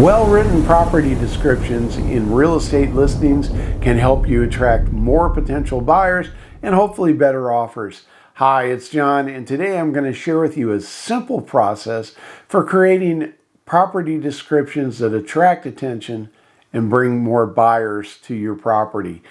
Well-written property descriptions in real estate listings can help you attract more potential buyers and hopefully better offers. Hi, it's John, and today I'm going to share with you a simple process for creating property descriptions that attract attention and bring more buyers to your property.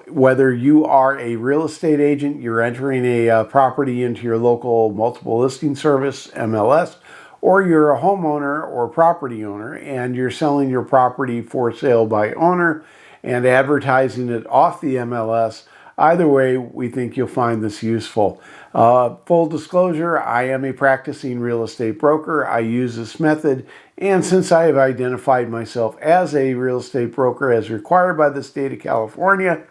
Whether you are a real estate agent, you're entering a property into your local multiple listing service, MLS, or you're a homeowner or property owner and you're selling your property for sale by owner and advertising it off the MLS, either way, we think you'll find this useful. Full disclosure, I am a practicing real estate broker. I use this method, and since I have identified myself as a real estate broker as required by the state of California,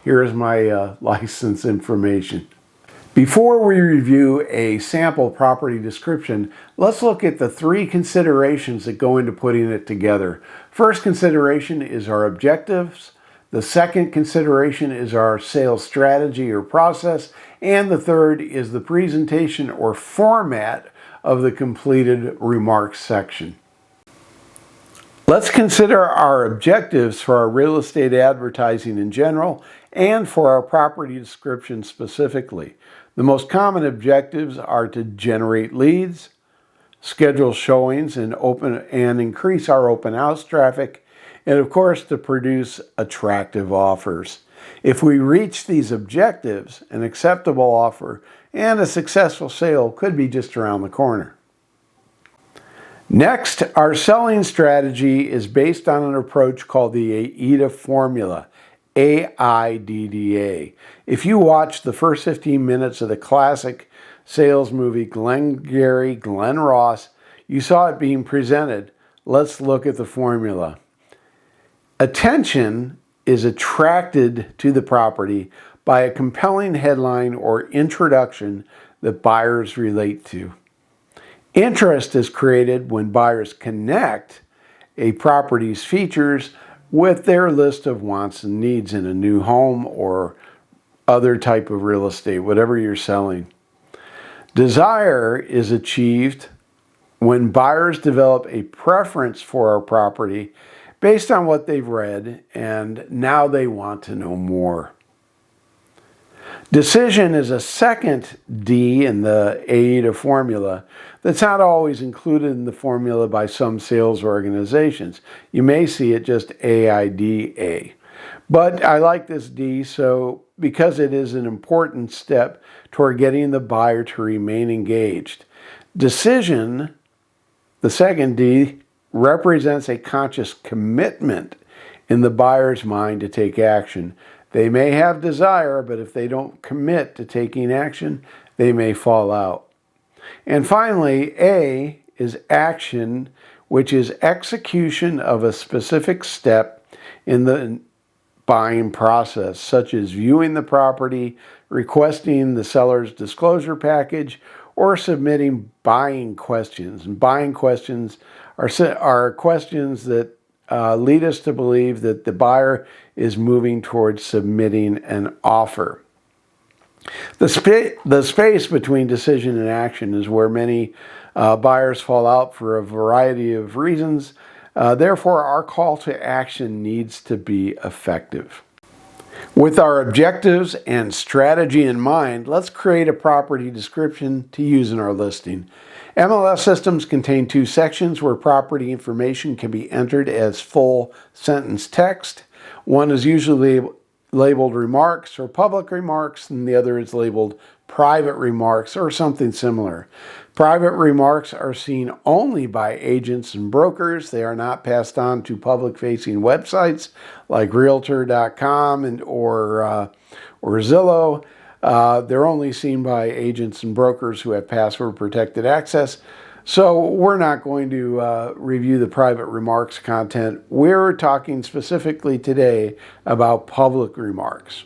here is my license information. Before we review a sample property description, let's look at the three considerations that go into putting it together. First consideration is our objectives. The second consideration is our sales strategy or process. And the third is the presentation or format of the completed remarks section. Let's consider our objectives for our real estate advertising in general and for our property description specifically. The most common objectives are to generate leads, schedule showings, and increase our open house traffic, and of course to produce attractive offers. If we reach these objectives, an acceptable offer and a successful sale could be just around the corner. Next, our selling strategy is based on an approach called the AIDA formula. AIDDA. If you watch the first 15 minutes of the classic sales movie Glengarry Glen Ross, you saw it being presented. Let's look at the formula. Attention is attracted to the property by a compelling headline or introduction that buyers relate to. Interest is created when buyers connect a property's features with their list of wants and needs in a new home or other type of real estate, whatever you're selling. Desire is achieved when buyers develop a preference for our property based on what they've read, and now they want to know more. Decision is a second D in the AIDA formula that's not always included in the formula by some sales organizations. You may see it just AIDA. But I like this D because it is an important step toward getting the buyer to remain engaged. Decision, the second D, represents a conscious commitment in the buyer's mind to take action. They may have desire, but if they don't commit to taking action, they may fall out. And finally, A is action, which is execution of a specific step in the buying process, such as viewing the property, requesting the seller's disclosure package, or submitting buying questions. And buying questions are questions that lead us to believe that the buyer is moving towards submitting an offer. The space between decision and action is where many buyers fall out for a variety of reasons. Therefore, our call to action needs to be effective. With our objectives and strategy in mind, let's create a property description to use in our listing. MLS systems contain two sections where property information can be entered as full sentence text. One is usually labeled remarks or public remarks, and the other is labeled private remarks or something similar. Private remarks are seen only by agents and brokers. They are not passed on to public-facing websites like Realtor.com or Zillow. They're only seen by agents and brokers who have password-protected access. So we're not going to review the private remarks content. We're talking specifically today about public remarks.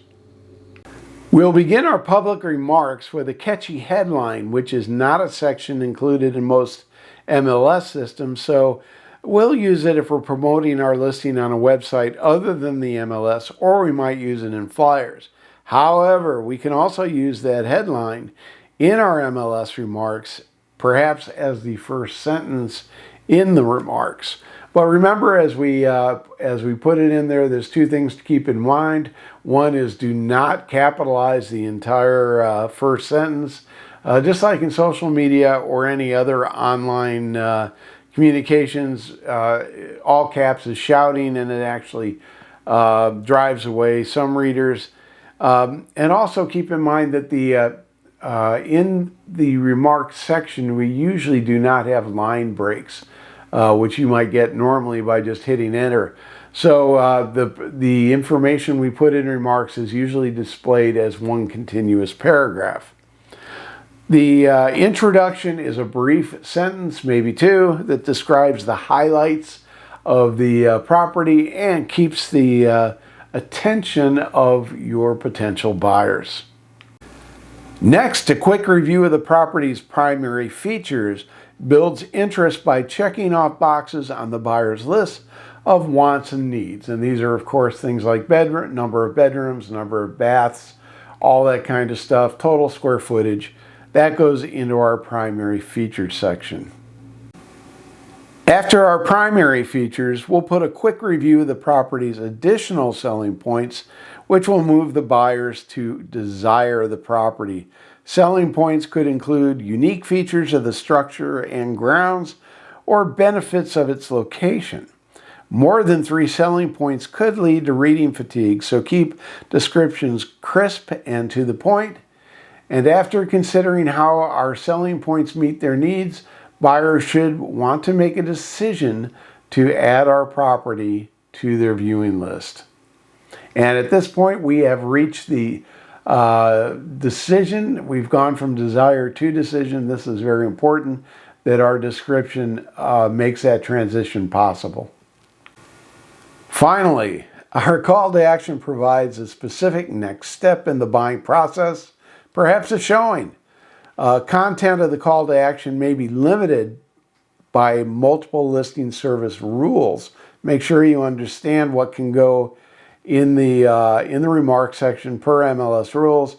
We'll begin our public remarks with a catchy headline, which is not a section included in most MLS systems, so we'll use it if we're promoting our listing on a website other than the MLS, or we might use it in flyers. However, we can also use that headline in our MLS remarks, perhaps as the first sentence in the remarks. But remember, as we put it in there, there's two things to keep in mind. One is do not capitalize the entire first sentence. Just like in social media or any other online communications, all caps is shouting, and it actually drives away some readers. And also keep in mind that in the remarks section, we usually do not have line breaks, which you might get normally by just hitting enter. So the information we put in remarks is usually displayed as one continuous paragraph. The introduction is a brief sentence, maybe two, that describes the highlights of the property and keeps the attention of your potential buyers. Next, a quick review of the property's primary features builds interest by checking off boxes on the buyer's list of wants and needs. And these are, of course, things like bedroom, number of bedrooms, number of baths, all that kind of stuff, total square footage. That goes into our primary features section. After our primary features, we'll put a quick review of the property's additional selling points, which will move the buyers to desire the property. Selling points could include unique features of the structure and grounds or benefits of its location. More than 3 selling points could lead to reading fatigue, so keep descriptions crisp and to the point. And after considering how our selling points meet their needs, buyers should want to make a decision to add our property to their viewing list. And at this point, we have reached the decision. We've gone from desire to decision. This is very important that our description makes that transition possible. Finally, our call to action provides a specific next step in the buying process, perhaps a showing. Content of the call to action may be limited by multiple listing service rules. Make sure you understand what can go in the remarks section per MLS rules,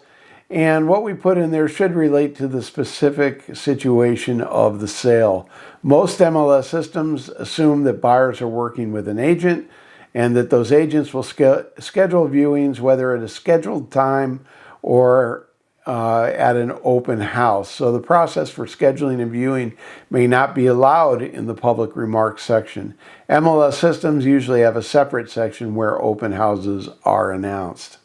and what we put in there should relate to the specific situation of the sale. Most MLS systems assume that buyers are working with an agent and that those agents will schedule viewings, whether at a scheduled time or at an open house. So the process for scheduling and viewing may not be allowed in the public remarks section. MLS systems usually have a separate section where open houses are announced.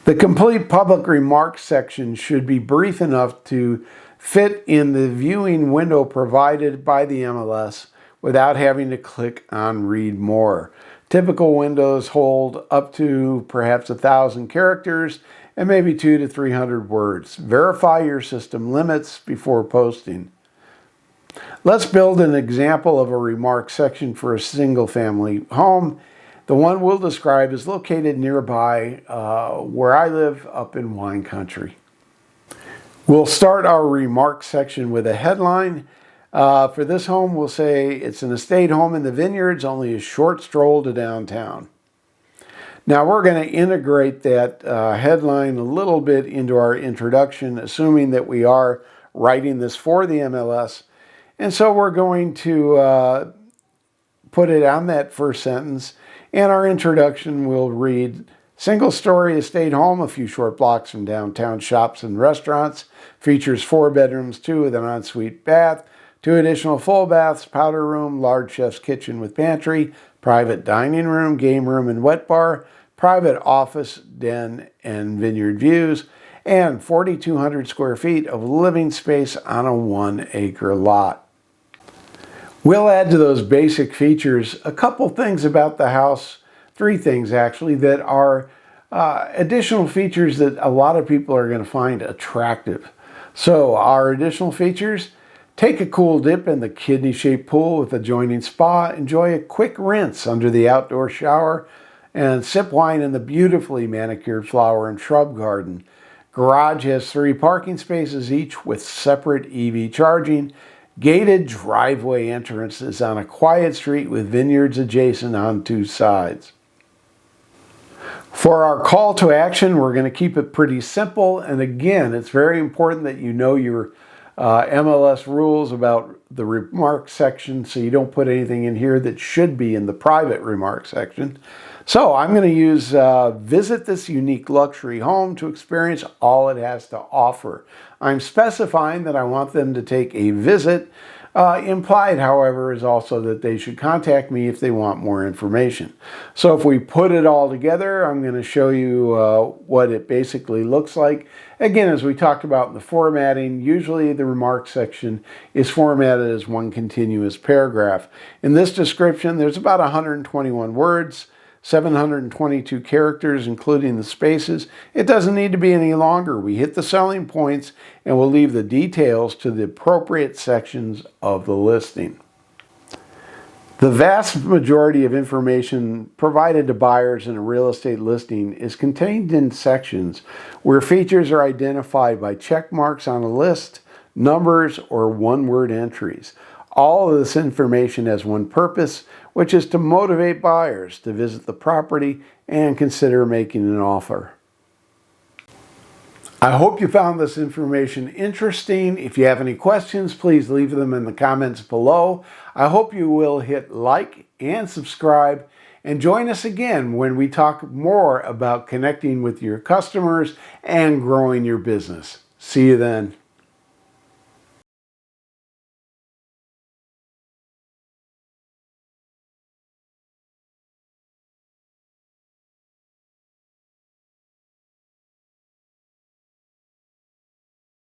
The complete public remarks section should be brief enough to fit in the viewing window provided by the MLS without having to click on read more. Typical windows hold up to perhaps 1,000 characters and maybe 200 to 300 words. Verify your system limits before posting. Let's build an example of a remark section for a single-family home. The one we'll describe is located nearby where I live up in wine country. We'll start our remark section with a headline. For this home, we'll say it's an estate home in the vineyards, only a short stroll to downtown. Now we're going to integrate that headline a little bit into our introduction, assuming that we are writing this for the MLS. And so we're going to put it on that first sentence, and our introduction will read, single-story estate home, a few short blocks from downtown shops and restaurants, features 4 bedrooms, 2 with an ensuite bath, 2 additional full baths, powder room, large chef's kitchen with pantry, private dining room, game room and wet bar, private office, den, and vineyard views, and 4,200 square feet of living space on a 1-acre lot. We'll add to those basic features a couple things about the house, 3 things actually, that are additional features that a lot of people are going to find attractive. So our additional features: take a cool dip in the kidney-shaped pool with adjoining spa, enjoy a quick rinse under the outdoor shower, and sip wine in the beautifully manicured flower and shrub garden. Garage has 3 parking spaces each with separate EV charging. Gated driveway entrance is on a quiet street with vineyards adjacent on 2 sides. For our call to action, we're going to keep it pretty simple. And again, it's very important that you know your MLS rules about the remarks section, so you don't put anything in here that should be in the private remarks section. So I'm going to use visit this unique luxury home to experience all it has to offer. I'm specifying that I want them to take a visit. Implied, however, is also that they should contact me if they want more information. So if we put it all together, I'm going to show you what it basically looks like. Again, as we talked about in the formatting, usually the remarks section is formatted as one continuous paragraph. In this description, there's about 121 words, 722 characters, including the spaces. It doesn't need to be any longer. We hit the selling points and we'll leave the details to the appropriate sections of the listing. The vast majority of information provided to buyers in a real estate listing is contained in sections where features are identified by check marks on a list, numbers, or one-word entries. All of this information has one purpose, which is to motivate buyers to visit the property and consider making an offer. I hope you found this information interesting. If you have any questions, please leave them in the comments below. I hope you will hit like and subscribe and join us again when we talk more about connecting with your customers and growing your business. See you then.